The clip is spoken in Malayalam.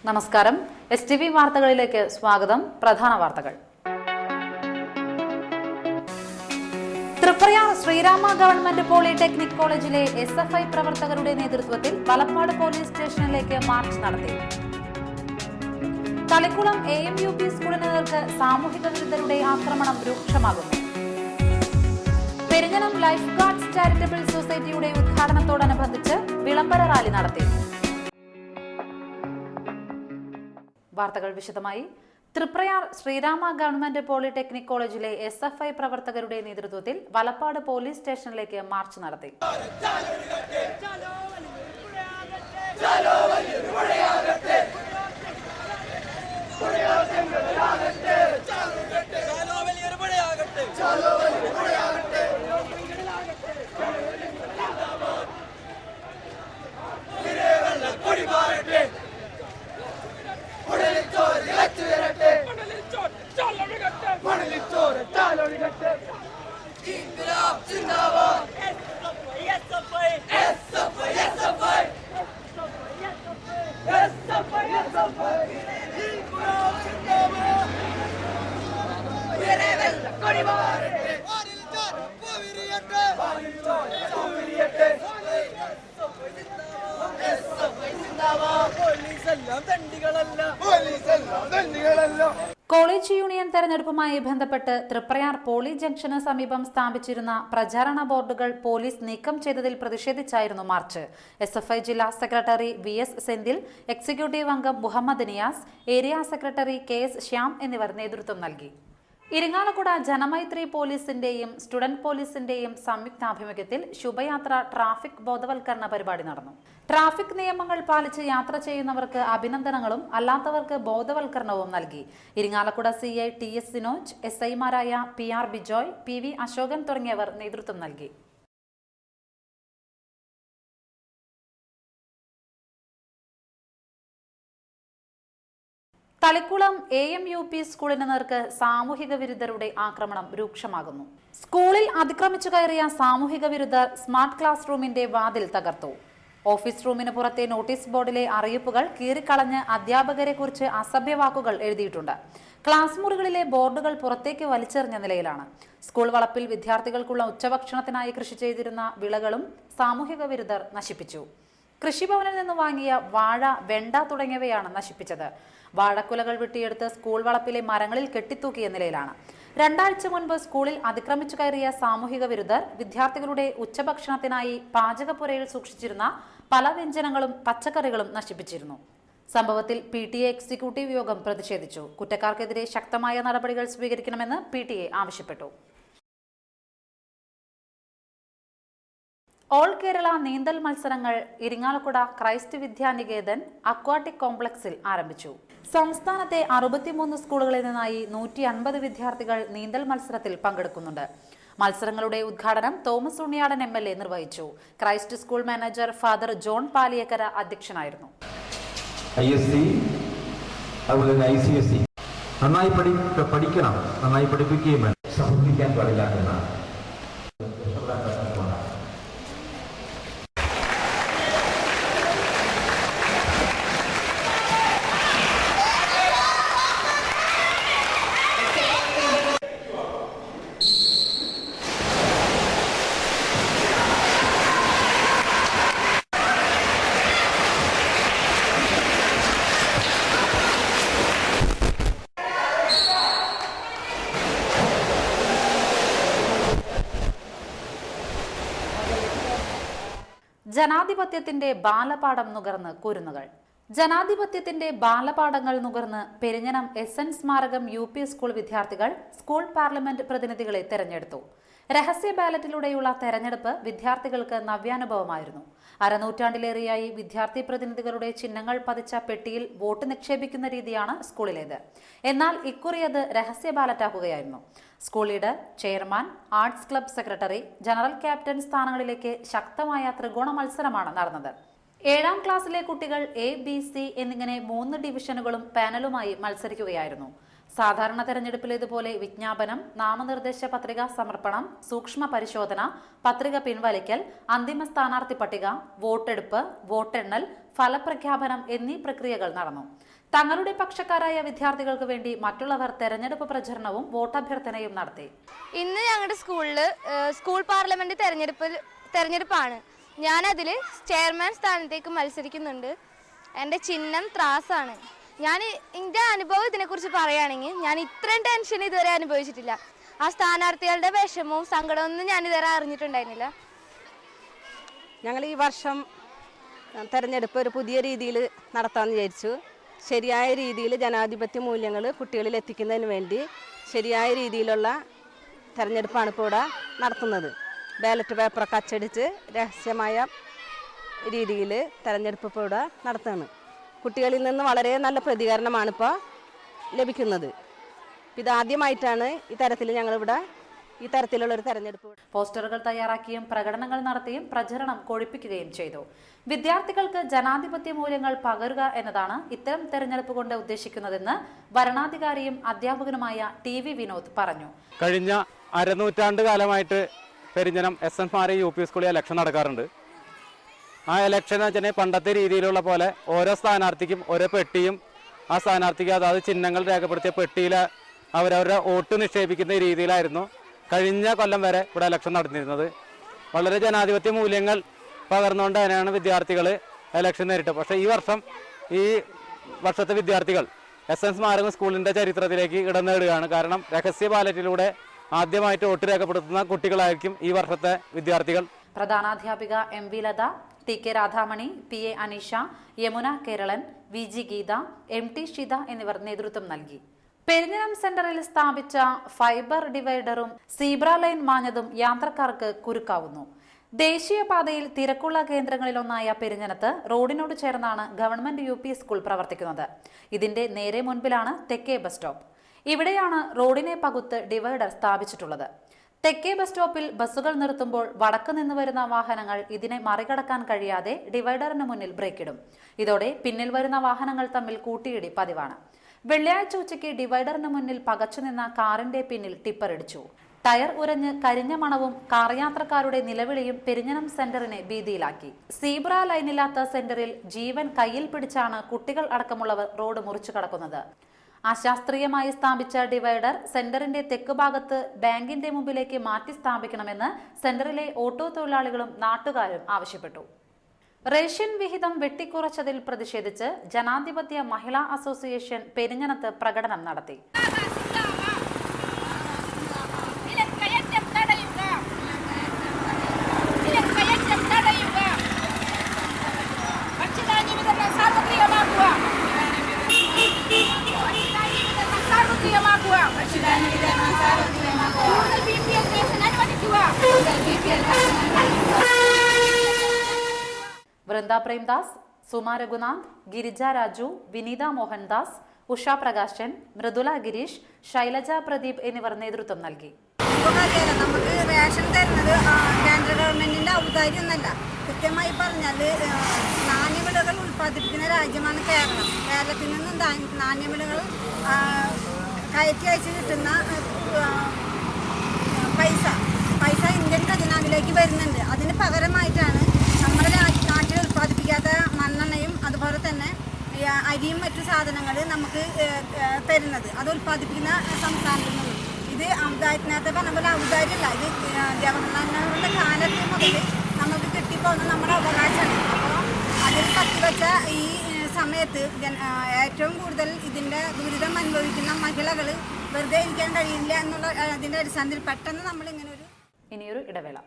നമസ്കാരം. STV വാർത്തകളിലേക്ക് സ്വാഗതം. പ്രധാന വാർത്തകൾ. തൃപ്രയാർ ശ്രീരാമ ഗവൺമെന്റ് പോളിടെക്നിക് കോളേജിലെ SFI പ്രവർത്തകരുടെ നേതൃത്വത്തിൽ വലപ്പാട് പോലീസ് സ്റ്റേഷനിലേക്ക് മാർച്ച് നടത്തി. തളിക്കുളം AMUP സ്കൂളിന് നേർക്ക് സാമൂഹിക വിരുദ്ധരുടെ ആക്രമണം രൂക്ഷമാകുന്നു. പെരിഞ്ഞനം ലൈഫ് ഗാർഡ്സ് ചാരിറ്റബിൾ സൊസൈറ്റിയുടെ ഉദ്ഘാടനത്തോടനുബന്ധിച്ച് വിളംബര റാലി നടത്തി. വാർത്തകൾ വിശദമായി. തൃപ്രയാർ ശ്രീരാമ ഗവൺമെന്റ് പോളിടെക്നിക് കോളേജിലെ SFI പ്രവർത്തകരുടെ നേതൃത്വത്തിൽ വലപ്പാട് പോലീസ് സ്റ്റേഷനിലേക്ക് മാർച്ച് നടത്തി. കോളേജ് യൂണിയൻ തെരഞ്ഞെടുപ്പുമായി ബന്ധപ്പെട്ട് തൃപ്രയാർ പോളി ജംഗ്ഷന് സമീപം സ്ഥാപിച്ചിരുന്ന പ്രചാരണ ബോർഡുകൾ പോലീസ് നീക്കം ചെയ്തതിൽ പ്രതിഷേധിച്ചായിരുന്നു മാർച്ച്. SFI ജില്ലാ സെക്രട്ടറി VS സെന്തിൽ, എക്സിക്യൂട്ടീവ് അംഗം Muhammad Niyas, area secretary KS Shyam എന്നിവർ നേതൃത്വം നൽകി. ഇരിങ്ങാലക്കുട ജനമൈത്രി പോലീസിന്റെയും സ്റ്റുഡന്റ് പോലീസിന്റെയും സംയുക്താഭിമുഖ്യത്തിൽ ശുഭയാത്ര ട്രാഫിക് ബോധവൽക്കരണ പരിപാടി നടന്നു. ട്രാഫിക് നിയമങ്ങൾ പാലിച്ച് യാത്ര ചെയ്യുന്നവർക്ക് അഭിനന്ദനങ്ങളും അല്ലാത്തവർക്ക് ബോധവൽക്കരണവും നൽകി. Irinjalakuda CI TS Sinoj, SI മാരായ PR ബിജോയ്, PV അശോകൻ തുടങ്ങിയവർ നേതൃത്വം നൽകി. തളിക്കുളം AMUP സ്കൂളിന് നേർക്ക് സാമൂഹിക വിരുദ്ധരുടെ ആക്രമണം രൂക്ഷമാകുന്നു. സ്കൂളിൽ അതിക്രമിച്ചു കയറിയ സാമൂഹിക വിരുദ്ധർ സ്മാർട്ട് ക്ലാസ് റൂമിന്റെ വാതിൽ തകർത്തു. ഓഫീസ് റൂമിന് പുറത്തെ നോട്ടീസ് ബോർഡിലെ അറിയിപ്പുകൾ കീറിക്കളഞ്ഞ് അധ്യാപകരെ കുറിച്ച് അസഭ്യവാക്കുകൾ എഴുതിയിട്ടുണ്ട്. ക്ലാസ് മുറികളിലെ ബോർഡുകൾ പുറത്തേക്ക് വലിച്ചെറിഞ്ഞ നിലയിലാണ്. സ്കൂൾ വളപ്പിൽ വിദ്യാർത്ഥികൾക്കുള്ള ഉച്ചഭക്ഷണത്തിനായി കൃഷി ചെയ്തിരുന്ന വിളകളും സാമൂഹിക വിരുദ്ധർ നശിപ്പിച്ചു. കൃഷിഭവനിൽ നിന്ന് വാങ്ങിയ വാഴ, വെണ്ട തുടങ്ങിയവയാണ് നശിപ്പിച്ചത്. വാഴക്കുലകൾ വെട്ടിയെടുത്ത് സ്കൂൾ വളപ്പിലെ മരങ്ങളിൽ കെട്ടിത്തൂക്കിയ നിലയിലാണ്. 2 ആഴ്ച മുൻപ് സ്കൂളിൽ അതിക്രമിച്ചു കയറിയ സാമൂഹിക വിരുദ്ധർ വിദ്യാർത്ഥികളുടെ ഉച്ചഭക്ഷണത്തിനായി പാചകപ്പുരയിൽ സൂക്ഷിച്ചിരുന്ന പല വ്യഞ്ജനങ്ങളും പച്ചക്കറികളും നശിപ്പിച്ചിരുന്നു. സംഭവത്തിൽ PTA എക്സിക്യൂട്ടീവ് യോഗം പ്രതിഷേധിച്ചു. കുറ്റക്കാർക്കെതിരെ ശക്തമായ നടപടികൾ സ്വീകരിക്കണമെന്ന് PTA ആവശ്യപ്പെട്ടു. ഓൾ കേരള നീന്തൽ മത്സരങ്ങൾ ഇരിങ്ങാലക്കുട ക്രൈസ്റ്റ് വിദ്യാനികേതൻ അക്വാട്ടിക് കോംപ്ലക്സിൽ ആരംഭിച്ചു. സംസ്ഥാനത്തെ 63 സ്കൂളുകളിൽ നിന്നായി 150 വിദ്യാർത്ഥികൾ നീന്തൽ മത്സരത്തിൽ പങ്കെടുക്കുന്നുണ്ട്. മത്സരങ്ങളുടെ ഉദ്ഘാടനം തോമസ് ഉണ്ണിയാടൻ MLA നിർവഹിച്ചു. Christ school manager father John Paliyekkara അധ്യക്ഷനായിരുന്നു. നന്നായി പഠിക്കണം, നന്നായി പഠിപ്പിക്കുകയും സമർപ്പിക്കാൻ പാടില്ല എന്നാണ്. ജനാധിപത്യത്തിന്റെ ബാലപാഠം നുകർന്ന് കുരുന്നുകൾ. ജനാധിപത്യത്തിന്റെ ബാലപാഠങ്ങൾ നുകർന്ന് പെരിഞ്ഞനം SN സ്മാരകം UP സ്കൂൾ വിദ്യാർത്ഥികൾ സ്കൂൾ പാർലമെന്റ് പ്രതിനിധികളെ തെരഞ്ഞെടുത്തു. രഹസ്യ ബാലറ്റിലൂടെയുള്ള തെരഞ്ഞെടുപ്പ് വിദ്യാർത്ഥികൾക്ക് നവ്യാനുഭവമായിരുന്നു. അരനൂറ്റാണ്ടിലേറെയായി വിദ്യാർത്ഥി പ്രതിനിധികളുടെ ചിഹ്നങ്ങൾ പതിച്ച പെട്ടിയിൽ വോട്ട് നിക്ഷേപിക്കുന്ന രീതിയാണ് സ്കൂളിലേത്. എന്നാൽ ഇക്കുറി അത് രഹസ്യ ബാലറ്റാക്കുകയായിരുന്നു. School leader, chairman, arts club secretary, general captain സ്ഥാനങ്ങളിലേക്ക് ശക്തമായ ത്രികോണ മത്സരമാണ് നടന്നത്. 7ാം ക്ലാസ്സിലെ കുട്ടികൾ A, B, C എന്നിങ്ങനെ 3 ഡിവിഷനുകളും പാനലുമായി മത്സരിക്കുകയായിരുന്നു. സാധാരണ തെരഞ്ഞെടുപ്പിലേതുപോലെ വിജ്ഞാപനം, നാമനിർദ്ദേശ പത്രിക സമർപ്പണം, സൂക്ഷ്മ പരിശോധന, പത്രിക പിൻവലിക്കൽ, അന്തിമ സ്ഥാനാർത്ഥി പട്ടിക, വോട്ടെടുപ്പ്, വോട്ടെണ്ണൽ, ഫലപ്രഖ്യാപനം എന്നീ പ്രക്രിയകൾ നടന്നു. തങ്ങളുടെ പക്ഷക്കാരായ വിദ്യാർത്ഥികൾക്ക് വേണ്ടി മറ്റുള്ളവർ തെരഞ്ഞെടുപ്പ് പ്രചരണവും വോട്ടഭ്യർത്ഥനയും നടത്തി. ഇന്ന് ഞങ്ങളുടെ സ്കൂൾ പാർലമെന്റ് തെരഞ്ഞെടുപ്പാണ്. ഞാനതിൽ ചെയർമാൻ സ്ഥാനത്തേക്ക് മത്സരിക്കുന്നുണ്ട്. എൻ്റെ ചിഹ്നം ത്രാസാണ്. എൻ്റെ അനുഭവം ഇതിനെക്കുറിച്ച് പറയുകയാണെങ്കിൽ ഞാൻ ഇത്രയും ടെൻഷൻ ഇതുവരെ അനുഭവിച്ചിട്ടില്ല. ആ സ്ഥാനാർത്ഥികളുടെ വിഷമവും സങ്കടമൊന്നും ഞാൻ ഇതുവരെ അറിഞ്ഞിട്ടുണ്ടായിരുന്നില്ല. ഞങ്ങൾ ഈ വർഷം തെരഞ്ഞെടുപ്പ് ഒരു പുതിയ രീതിയിൽ നടത്താമെന്ന് വിചാരിച്ചു. ശരിയായ രീതിയിൽ ജനാധിപത്യ മൂല്യങ്ങൾ കുട്ടികളിൽ എത്തിക്കുന്നതിന് വേണ്ടി ശരിയായ രീതിയിലുള്ള തെരഞ്ഞെടുപ്പാണ് ഇപ്പോൾ ഇവിടെ നടത്തുന്നത്. ബാലറ്റ് പേപ്പറൊക്കെ അച്ചടിച്ച് രഹസ്യമായ രീതിയിൽ തെരഞ്ഞെടുപ്പ് ഇപ്പോൾ ഇവിടെ നടത്തുകയാണ്. കുട്ടികളിൽ നിന്ന് വളരെ നല്ല പ്രതികരണമാണ് ഇപ്പോൾ ലഭിക്കുന്നത്. ഇതാദ്യമായിട്ടാണ് ഈ തരത്തിലുള്ളൊരു തെരഞ്ഞെടുപ്പ്. പോസ്റ്ററുകൾ തയ്യാറാക്കിയും പ്രകടനങ്ങൾ നടത്തിയും പ്രചരണം കൊഴുപ്പിക്കുകയും ചെയ്തു. വിദ്യാർത്ഥികൾക്ക് ജനാധിപത്യ മൂല്യങ്ങൾ പകരുക എന്നതാണ് ഇത്തരം തെരഞ്ഞെടുപ്പ് കൊണ്ട് ഉദ്ദേശിക്കുന്നതെന്ന് വരണാധികാരിയും അധ്യാപകനുമായ TV വിനോദ് പറഞ്ഞു. കഴിഞ്ഞ അരനൂറ്റാണ്ട് കാലമായിട്ട് പെരിഞ്ഞനം SN UP സ്കൂളിൽ ഇലക്ഷൻ നടക്കാറുണ്ട്. ആ ഇലക്ഷൻ വെച്ചാൽ പണ്ടത്തെ രീതിയിലുള്ള പോലെ ഓരോ സ്ഥാനാർത്ഥിക്കും ഓരോ പെട്ടിയും ആ സ്ഥാനാർത്ഥിക്ക് അതായത് ചിഹ്നങ്ങൾ രേഖപ്പെടുത്തിയ പെട്ടിയിൽ അവരവരുടെ വോട്ട് നിക്ഷേപിക്കുന്ന രീതിയിലായിരുന്നു കഴിഞ്ഞ കൊല്ലം വരെ ഇവിടെ ഇലക്ഷൻ നടന്നിരുന്നത്. വളരെ ജനാധിപത്യ മൂല്യങ്ങൾ പകർന്നുകൊണ്ട് തന്നെയാണ് വിദ്യാർത്ഥികൾ ഇലക്ഷൻ നേരിട്ടത്. പക്ഷേ ഈ വർഷത്തെ വിദ്യാർത്ഥികൾ SN സ്കൂളിൻ്റെ ചരിത്രത്തിലേക്ക് ഇടം നേടുകയാണ്. കാരണം രഹസ്യ ബാലറ്റിലൂടെ ആദ്യമായിട്ട് വോട്ട് രേഖപ്പെടുത്തുന്ന കുട്ടികളായിരിക്കും ഈ വർഷത്തെ വിദ്യാർത്ഥികൾ. പ്രധാനാധ്യാപിക MV Latha, TK Radhamani, PA Aneesha, Yamuna കേരളൻ, VG Geetha, MT Shitha എന്നിവർ നേതൃത്വം നൽകി. പെരിഞ്ഞനം സെന്ററിൽ സ്ഥാപിച്ച ഫൈബർ ഡിവൈഡറും സീബ്ര ലൈൻ മാഞ്ഞതും യാത്രക്കാർക്ക് കുരുക്കാവുന്നു. ദേശീയപാതയിൽ തിരക്കുള്ള കേന്ദ്രങ്ങളിലൊന്നായ പെരിഞ്ഞനത്ത് റോഡിനോട് ചേർന്നാണ് ഗവൺമെന്റ് UP സ്കൂൾ പ്രവർത്തിക്കുന്നത്. ഇതിന്റെ നേരെ മുൻപിലാണ് തെക്കേ ബസ് സ്റ്റോപ്പ്. ഇവിടെയാണ് റോഡിനെ പകുത്ത് ഡിവൈഡർ സ്ഥാപിച്ചിട്ടുള്ളത്. തെക്കേ ബസ് സ്റ്റോപ്പിൽ ബസ്സുകൾ നിർത്തുമ്പോൾ വടക്ക് നിന്ന് വരുന്ന വാഹനങ്ങൾ ഇതിനെ മറികടക്കാൻ കഴിയാതെ ഡിവൈഡറിന് മുന്നിൽ ബ്രേക്കിടും. ഇതോടെ പിന്നിൽ വരുന്ന വാഹനങ്ങൾ തമ്മിൽ കൂട്ടിയിടി പതിവാണ്. വെള്ളിയാഴ്ച ഉച്ചയ്ക്ക് ഡിവൈഡറിന് മുന്നിൽ പകച്ചുനിന്ന കാറിന്റെ പിന്നിൽ ടിപ്പർ ഇടിച്ചു. ടയർ ഉരഞ്ഞ് കരിഞ്ഞ മണവും കാർ യാത്രക്കാരുടെ നിലവിളിയും പെരിഞ്ഞനം സെന്ററിനെ ഭീതിയിലാക്കി. സീബ്ര ലൈനില്ലാത്ത സെന്ററിൽ ജീവൻ കയ്യിൽ പിടിച്ചാണ് കുട്ടികൾ അടക്കമുള്ളവർ റോഡ് മുറിച്ചു കടക്കുന്നത്. അശാസ്ത്രീയമായി സ്ഥാപിച്ച ഡിവൈഡർ സെന്ററിന്റെ തെക്ക് ഭാഗത്ത് ബാങ്കിന്റെ മുമ്പിലേക്ക് മാറ്റി സ്ഥാപിക്കണമെന്ന് സെന്ററിലെ ഓട്ടോ തൊഴിലാളികളും നാട്ടുകാരും ആവശ്യപ്പെട്ടു. റേഷൻ വിഹിതം വെട്ടിക്കുറച്ചതിൽ പ്രതിഷേധിച്ച് ജനാധിപത്യ മഹിളാ അസോസിയേഷൻ പെരിഞ്ഞനത്ത് പ്രകടനം നടത്തി. വൃന്ദ പ്രേംദാസ്, സുമ രഘുനാഥ്, ഗിരിജ രാജു, വിനീത മോഹൻദാസ്, ഉഷ പ്രകാശൻ, മൃദുല ഗിരീഷ്, ശൈലജ പ്രദീപ് എന്നിവർ നേതൃത്വം നൽകി. നമുക്ക് റേഷൻ തരുന്നത് കേന്ദ്ര ഗവൺമെന്റിന്റെ ഔദാര്യമൊന്നല്ല. കൃത്യമായി പറഞ്ഞാൽ നാണ്യവിളകൾ ഉൽപ്പാദിപ്പിക്കുന്ന രാജ്യമാണ് കേരളം. കേരളത്തിൽ നിന്നും നാണ്യവിളകൾ കയറ്റി അയച്ച് കിട്ടുന്ന പൈസ ഇന്ത്യൻ ഖജനാവിലേക്ക് വരുന്നുണ്ട്. അതിന് പകരമായിട്ടാണ് നമ്മുടെ നാട്ടിൽ ഉൽപ്പാദിപ്പിക്കാത്ത മണ്ണെണ്ണയും അതുപോലെ തന്നെ അരിയും മറ്റു സാധനങ്ങൾ നമുക്ക് തരുന്നത്. അത് ഉൽപ്പാദിപ്പിക്കുന്ന സംസ്ഥാനത്തിൽ നിന്നും. ഇത് നേരത്തെ പറഞ്ഞ പോലെ ഔദാര്യമല്ല. ഇത് ജവഹർലാൽ നെഹ്റുവിൻ്റെ കാലത്ത് മുതൽ നമുക്ക് കിട്ടിപ്പോകുന്ന നമ്മുടെ അവകാശമാണ്. അപ്പോൾ അതിൽ കത്തിവെച്ച ഈ സമയത്ത് ഏറ്റവും കൂടുതൽ ഇതിൻ്റെ ദുരിതം അനുഭവിക്കുന്ന മഹിളകൾ വെറുതെ ഇരിക്കാൻ കഴിയില്ല എന്നുള്ള അതിൻ്റെ അടിസ്ഥാനത്തിൽ പെട്ടെന്ന് നമ്മളിങ്ങനെ ഇനിയൊരു ഇടവേള.